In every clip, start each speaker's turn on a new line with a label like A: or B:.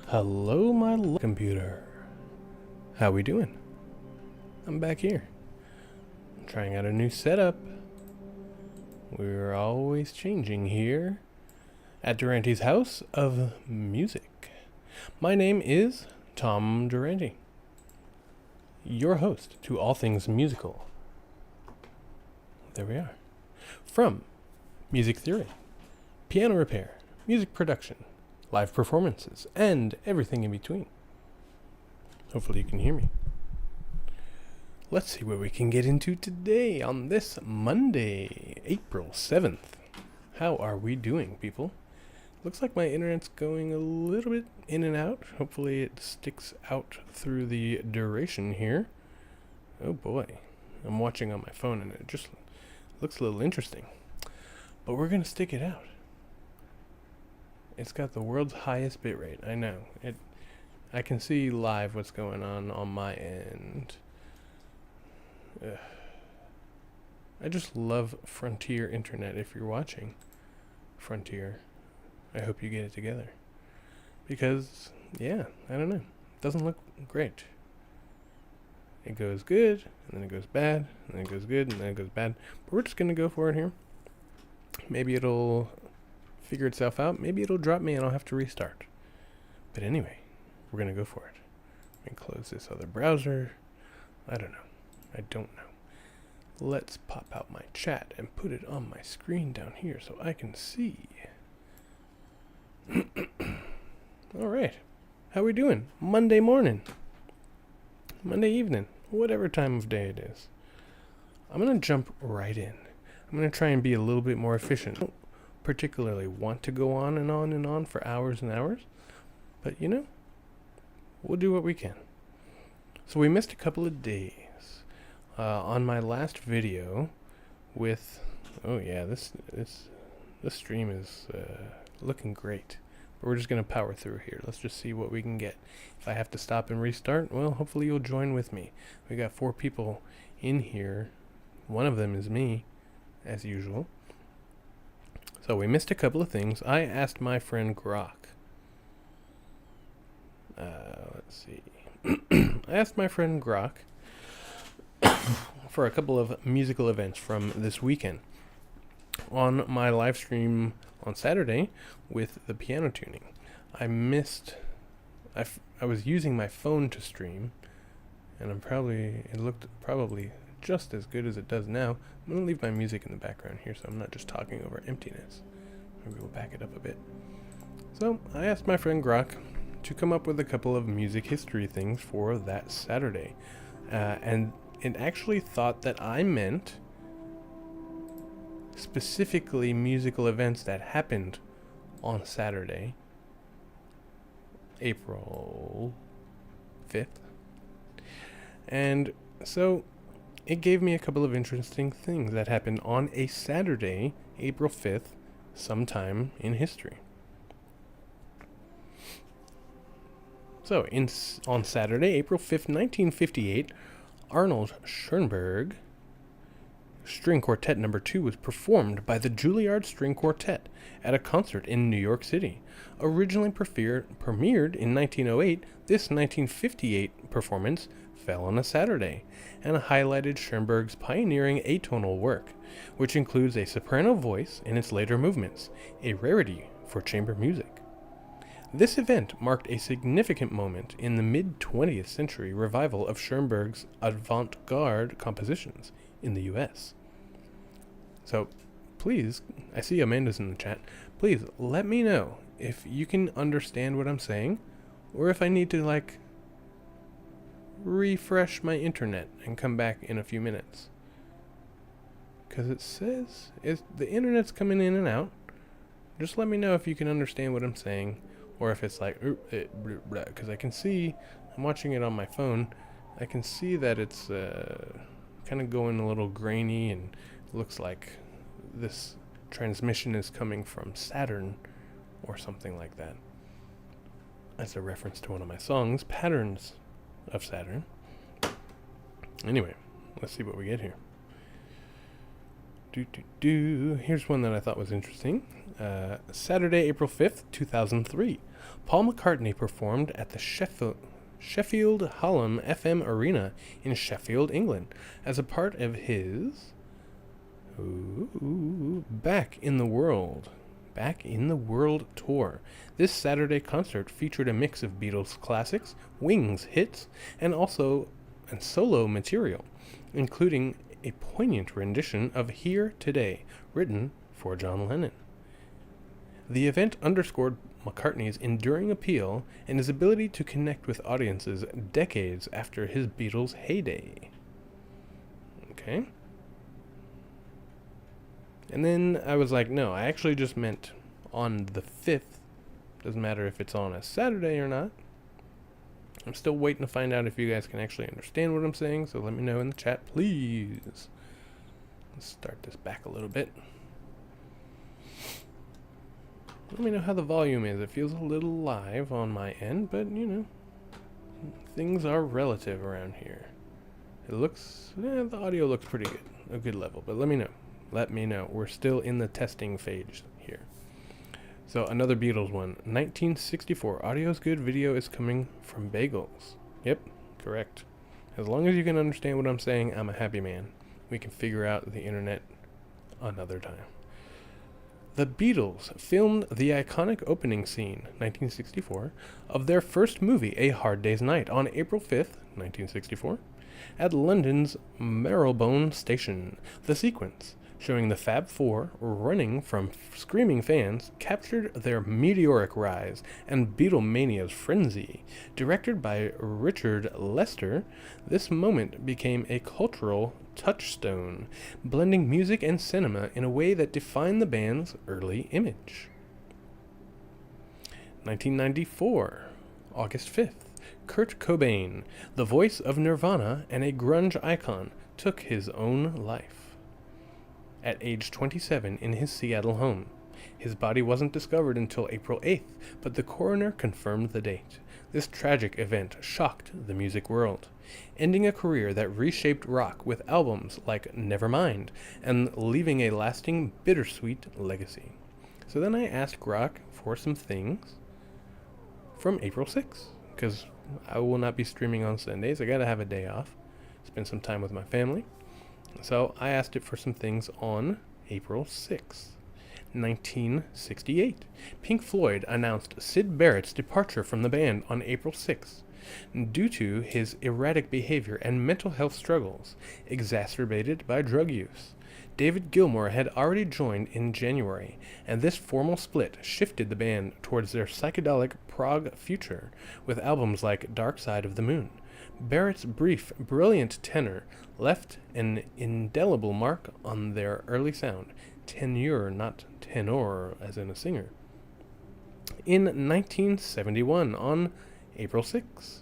A: Hello, my computer. How we doing? I'm back here. I'm trying out a new setup. We're always changing here at Durante's House of Music. My name is Tom Durante, your host to all things musical. There we are. From music theory, piano repair, music production, live performances, and everything in between. Hopefully you can hear me. Let's see what we can get into today on this Monday, April 7th. How are we doing, people? Looks like my internet's going a little bit in and out. Hopefully it sticks out through the duration here. Oh boy. I'm watching on my phone and it just looks a little interesting. But we're going to stick it out. It's got the world's highest bitrate. I know. I can see live what's going on my end. Ugh. I just love Frontier Internet. If you're watching Frontier, I hope you get it together. Because, yeah, I don't know. It doesn't look great. It goes good, and then it goes bad, and then it goes good, and then it goes bad. But we're just going to go for it here. Maybe it'll figure itself out. Maybe it'll drop me and I'll have to restart. But anyway, we're going to go for it. Let me close this other browser. I don't know. Let's pop out my chat and put it on my screen down here so I can see. All right. How we doing? Monday morning. Monday evening. Whatever time of day it is. I'm going to jump right in. I'm going to try and be a little bit more efficient. I don't particularly want to go on and on and on for hours and hours. But, we'll do what we can. So we missed a couple of days. On my last video with... Oh, yeah, this stream is looking great. But we're just going to power through here. Let's just see what we can get. If I have to stop and restart, well, hopefully you'll join with me. We got 4 people in here. One of them is me, as usual. So we missed a couple of things. I asked my friend Grok. Let's see. I asked my friend Grok for a couple of musical events from this weekend. On my live stream on Saturday with the piano tuning, I was using my phone to stream, and it looked probably just as good as it does now. I'm going to leave my music in the background here so I'm not just talking over emptiness. Maybe we'll back it up a bit. So I asked my friend Grok to come up with a couple of music history things for that Saturday. And it actually thought that I meant specifically musical events that happened on Saturday, April 5th. And so it gave me a couple of interesting things that happened on a Saturday, April 5th, sometime in history. So, on Saturday, April 5th, 1958, Arnold Schoenberg String Quartet No. 2 was performed by the Juilliard String Quartet at a concert in New York City. Originally premiered in 1908, this 1958 performance fell on a Saturday and highlighted Schoenberg's pioneering atonal work, which includes a soprano voice in its later movements, a rarity for chamber music. This event marked a significant moment in the mid-20th century revival of Schoenberg's avant-garde compositions in the U.S. So, please, I see Amanda's in the chat, please let me know if you can understand what I'm saying, or if I need to, refresh my internet and come back in a few minutes. Because it says the internet's coming in and out. Just let me know if you can understand what I'm saying. Or if it's because I can see, I'm watching it on my phone, I can see that it's kind of going a little grainy and looks like this transmission is coming from Saturn or something like that. That's a reference to one of my songs, Patterns of Saturn. Anyway, let's see what we get here. Here's one that I thought was interesting. Saturday, April 5th, 2003. Paul McCartney performed at the Sheffield Hallam FM Arena in Sheffield, England, as a part of his Back in the World tour. This Saturday concert featured a mix of Beatles classics, Wings hits, and solo material, including a poignant rendition of Here Today, written for John Lennon. The event underscored McCartney's enduring appeal and his ability to connect with audiences decades after his Beatles heyday. Okay. And then I was like, no, I actually just meant on the 5th. Doesn't matter if it's on a Saturday or not. I'm still waiting to find out if you guys can actually understand what I'm saying, so let me know in the chat, please. Let's start this back a little bit. Let me know how the volume is. It feels a little live on my end, but, things are relative around here. The audio looks pretty good, a good level, but let me know. Let me know. We're still in the testing phase here. So another Beatles one. 1964. Audio's good, video is coming from bagels. Yep, correct. As long as you can understand what I'm saying, I'm a happy man. We can figure out the internet another time. The Beatles filmed the iconic opening scene, 1964, of their first movie, A Hard Day's Night, on April 5th, 1964, at London's Marylebone Station. The sequence, showing the Fab Four running from screaming fans, captured their meteoric rise and Beatlemania's frenzy. Directed by Richard Lester, this moment became a cultural touchstone, blending music and cinema in a way that defined the band's early image. 1994, August 5th. Kurt Cobain, the voice of Nirvana and a grunge icon, took his own life at age 27 in his Seattle home. His body wasn't discovered until April 8th, but the coroner confirmed the date. This tragic event shocked the music world, ending a career that reshaped rock with albums like Nevermind and leaving a lasting bittersweet legacy. So then I asked Grok for some things from April 6th, because I will not be streaming on Sundays. I gotta have a day off, spend some time with my family. So I asked it for some things on April 6th. 1968. Pink Floyd announced Syd Barrett's departure from the band on April 6th due to his erratic behavior and mental health struggles, exacerbated by drug use. David Gilmour had already joined in January, and this formal split shifted the band towards their psychedelic prog future, with albums like Dark Side of the Moon. Barrett's brief, brilliant tenor left an indelible mark on their early sound. Tenure, not tenor, as in a singer. In 1971, on April 6,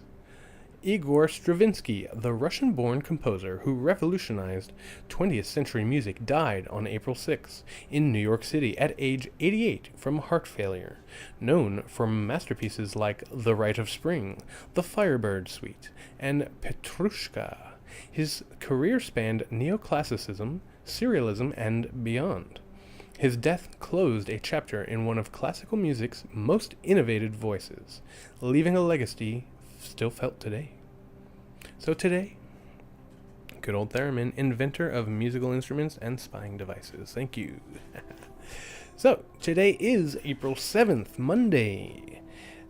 A: Igor Stravinsky, the Russian-born composer who revolutionized 20th century music, died on April 6 in New York City at age 88 from heart failure. Known for masterpieces like The Rite of Spring, The Firebird Suite, and Petrushka, his career spanned neoclassicism, serialism, and beyond. His death closed a chapter in one of classical music's most innovative voices, leaving a legacy still felt today. So today, good old Theremin, inventor of musical instruments and spying devices. Thank you. So, today is April 7th, Monday.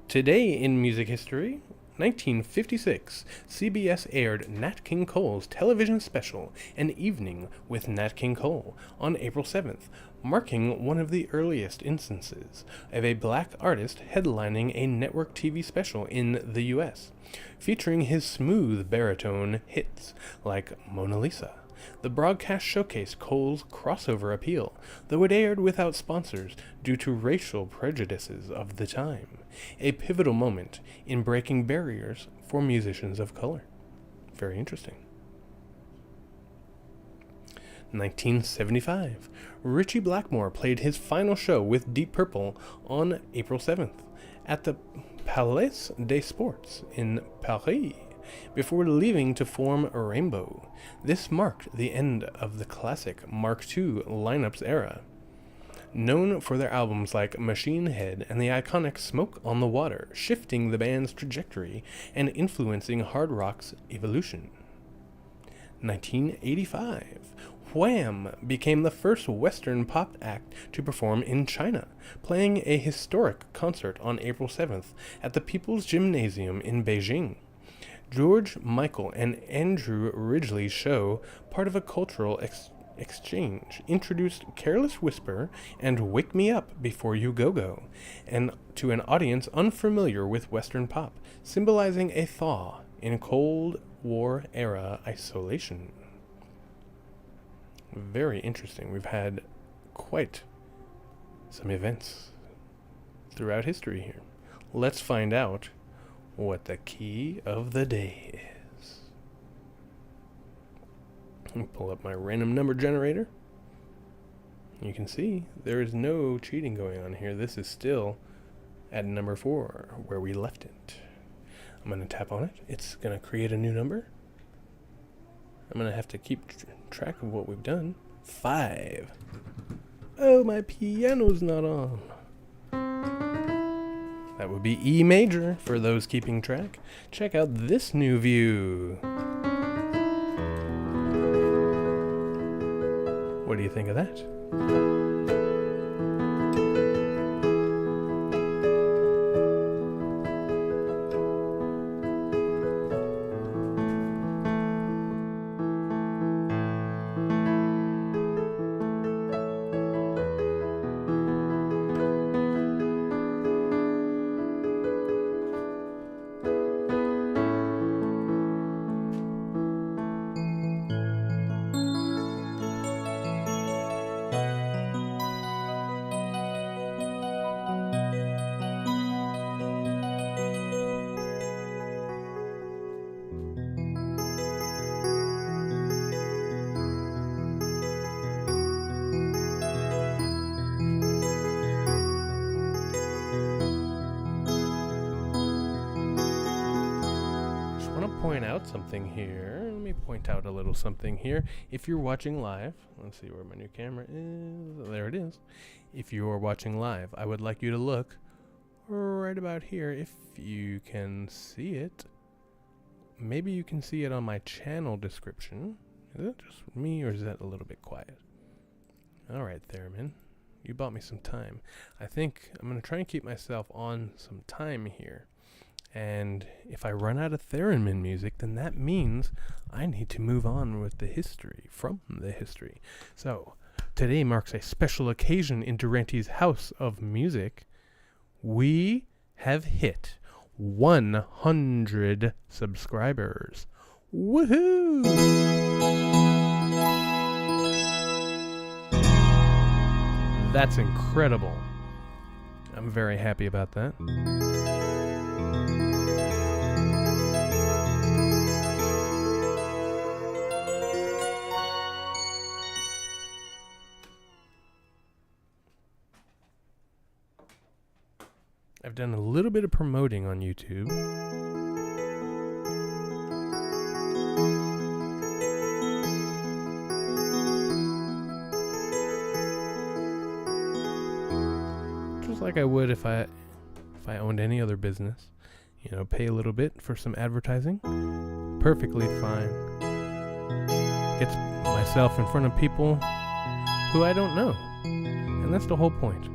A: Today in music history, 1956, CBS aired Nat King Cole's television special, An Evening with Nat King Cole, on April 7th, marking one of the earliest instances of a black artist headlining a network TV special in the U.S., featuring his smooth baritone hits like Mona Lisa. The broadcast showcased Cole's crossover appeal, though it aired without sponsors due to racial prejudices of the time, a pivotal moment in breaking barriers for musicians of color. Very interesting. 1975. Ritchie Blackmore played his final show with Deep Purple on April 7th at the Palais des Sports in Paris. before leaving to form Rainbow. This marked the end of the classic Mark II lineup's era. Known for their albums like Machine Head and the iconic Smoke on the Water, shifting the band's trajectory and influencing hard rock's evolution. 1985. Wham! Became the first Western pop act to perform in China, playing a historic concert on April 7th at the People's Gymnasium in Beijing. George Michael and Andrew Ridgeley's show, part of a cultural exchange, introduced Careless Whisper and Wake Me Up Before You Go-Go, and to an audience unfamiliar with Western pop, symbolizing a thaw in Cold War era isolation. Very interesting. We've had quite some events throughout history here. Let's find out what the key of the day is. Let me pull up my random number generator. You can see there is no cheating going on here. This is still at number 4 where we left it. I'm going to tap on it. It's going to create a new number. I'm going to have to keep track of what we've done. 5. Oh, my piano's not on. That would be E major for those keeping track. Check out this new view. What do you think of that? Point out something here. Let me point out a little something here. If you're watching live, let's see where my new camera is. There it is. If you're watching live, I would like you to look right about here if you can see it. Maybe you can see it on my channel description. Is that just me or is that a little bit quiet? All right, Theremin. You bought me some time. I think I'm going to try and keep myself on some time here. And if I run out of theremin music, then that means I need to move on with the history, from the history. So, today marks a special occasion in Durante's House of Music. We have hit 100 subscribers. Woohoo! That's incredible. I'm very happy about that. I've done a little bit of promoting on YouTube. Just like I would if I owned any other business. You know, pay a little bit for some advertising. Perfectly fine. Gets myself in front of people who I don't know. And that's the whole point.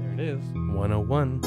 A: There it is, 101.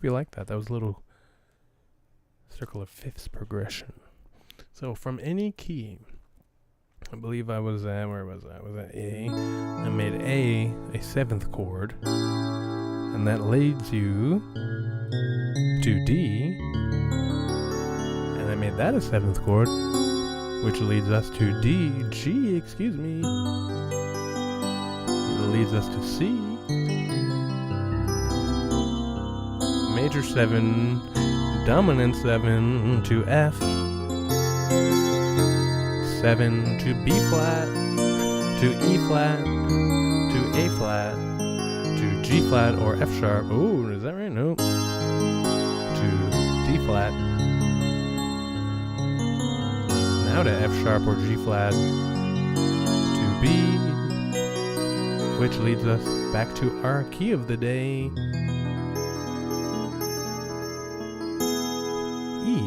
A: hope you liked that. That was a little circle of fifths progression. So from any key, I believe I was at, where was I? I was at A. I made A 7th chord, and that leads you to D, and I made that a 7th chord, which leads us to G, excuse me. It leads us to C, major 7, dominant 7 to F, 7 to B flat, to E flat, to A flat, to G flat or F sharp. Oh, is that right? No. To D flat. Now to F sharp or G flat, to B, which leads us back to our key of the day, E.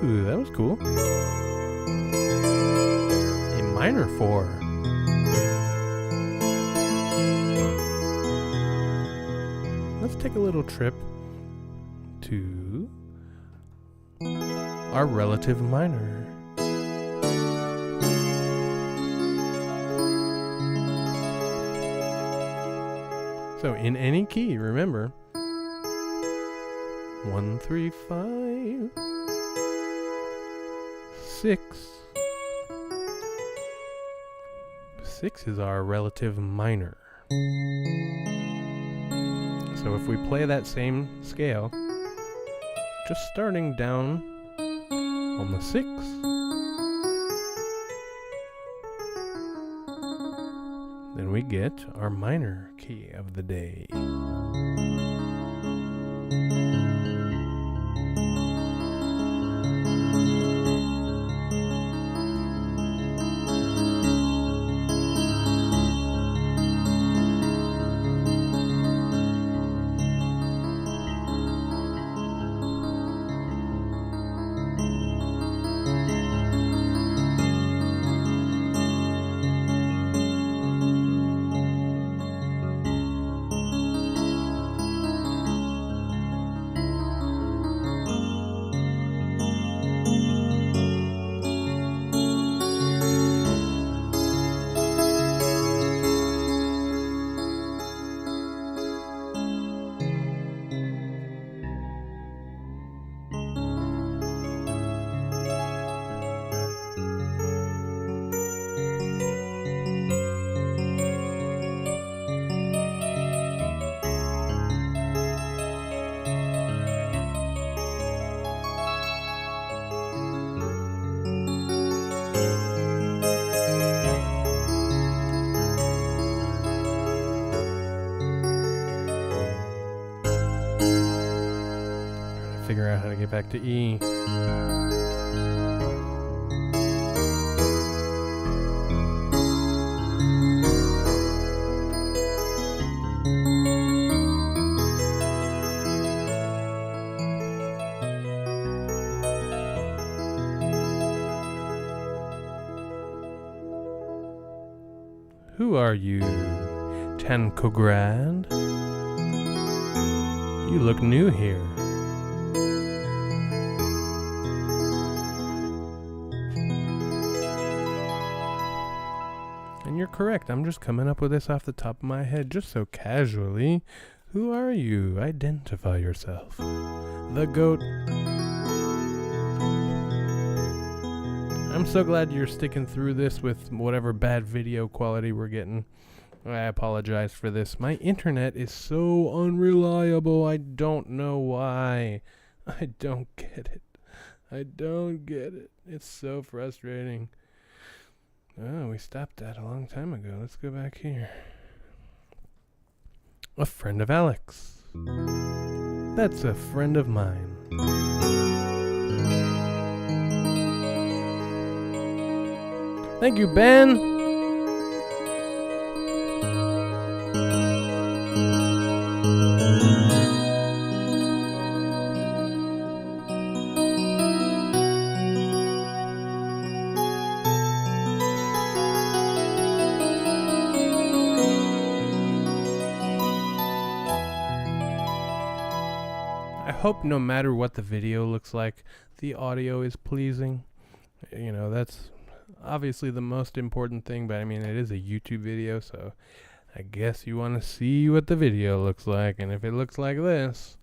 A: Ooh, that was cool. A minor 4. Let's take a little trip to our relative minor. So in any key, remember, 1, 3, 5, 6. 6 is our relative minor. So if we play that same scale, just starting down on the 6, then we get our minor key of the day. Figure out how to get back to E. Who are you, Tankograd? You look new here. And you're correct, I'm just coming up with this off the top of my head, just so casually. Who are you? Identify yourself. The goat. I'm so glad you're sticking through this with whatever bad video quality we're getting. I apologize for this. My internet is so unreliable. I don't know why. I don't get it. I don't get it. It's so frustrating. Oh, we stopped that a long time ago. Let's go back here. A friend of Alex. That's a friend of mine. Thank you, Ben. I hope no matter what the video looks like, the audio is pleasing. You know, that's obviously the most important thing, but I mean, it is a YouTube video, so I guess you want to see what the video looks like, and if it looks like this,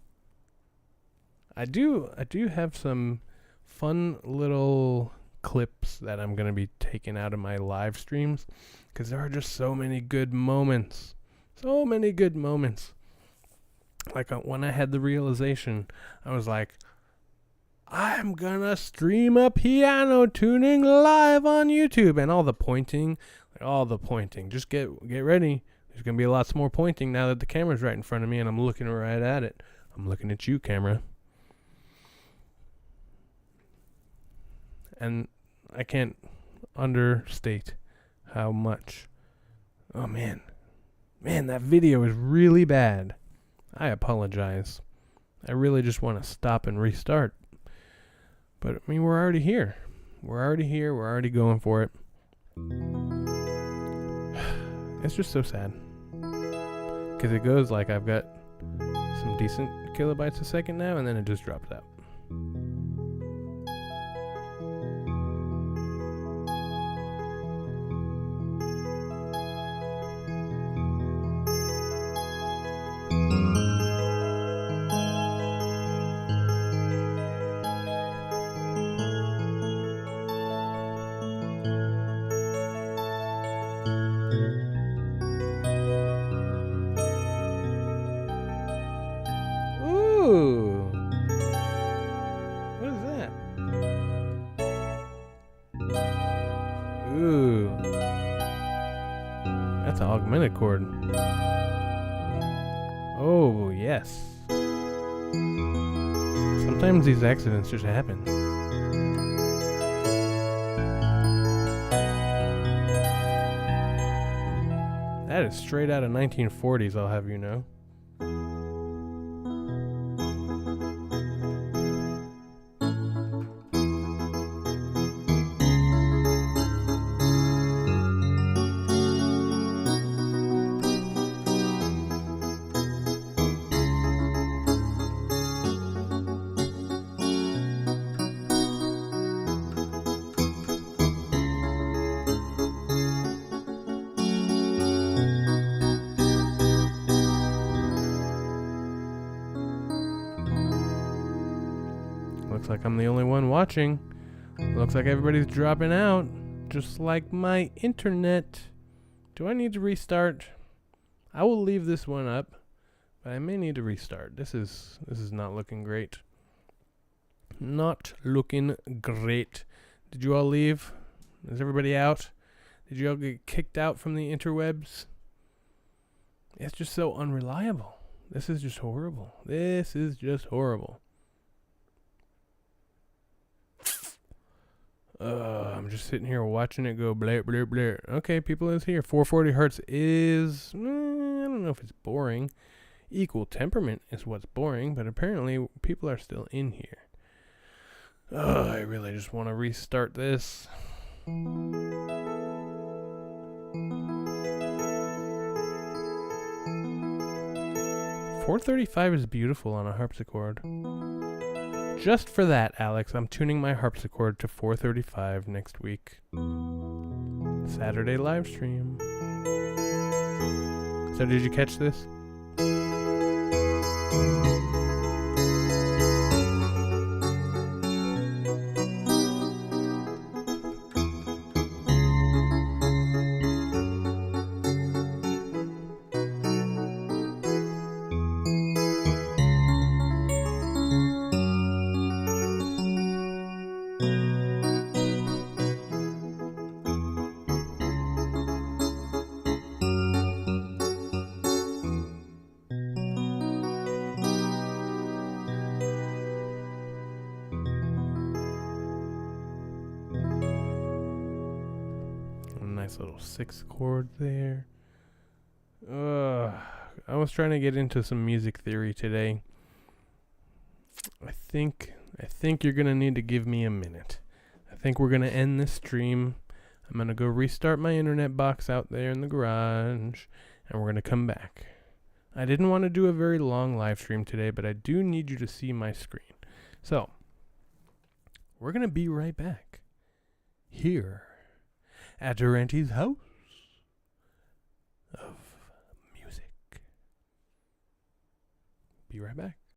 A: I do have some fun little clips that I'm going to be taking out of my live streams, because there are just so many good moments. So many good moments. Like when I had the realization, I was like, I'm gonna stream a piano tuning live on YouTube, and all the pointing. Just get ready. There's gonna be lots more pointing now that the camera's right in front of me and I'm looking right at it. I'm looking at you, camera. And I can't understate how much. Oh man, that video is really bad. I apologize. I really just want to stop and restart. But, I mean, we're already here. We're already going for it. It's just so sad. Because it goes like I've got some decent kilobytes a second now, and then it just drops out. Ooh. What is that? Ooh. That's an augmented chord. Oh, yes. Sometimes these accidents just happen. That is straight out of 1940s, I'll have you know. Looks like I'm the only one watching. Looks like everybody's dropping out. Just like my internet. Do I need to restart? I will leave this one up, but I may need to restart. This is not looking great. Not looking great. Did you all leave? Is everybody out? Did you all get kicked out from the interwebs? It's just so unreliable. This is just horrible. This is just horrible. I'm just sitting here watching it go blare, blare, blare. Okay, people is here. 440 hertz is, I don't know if it's boring. Equal temperament is what's boring, but apparently people are still in here. I really just want to restart this. 435 is beautiful on a harpsichord. Just for that, Alex, I'm tuning my harpsichord to 435 next week. Saturday live stream. So did you catch this? nice little 6 chord there. I was trying to get into some music theory today. I think you're gonna need to give me a minute. I think we're gonna end this stream. I'm gonna go restart my internet box out there in the garage, and we're gonna come back. I didn't want to do a very long live stream today, but I do need you to see my screen. So, we're gonna be right back here at Durante's house of music. Be right back.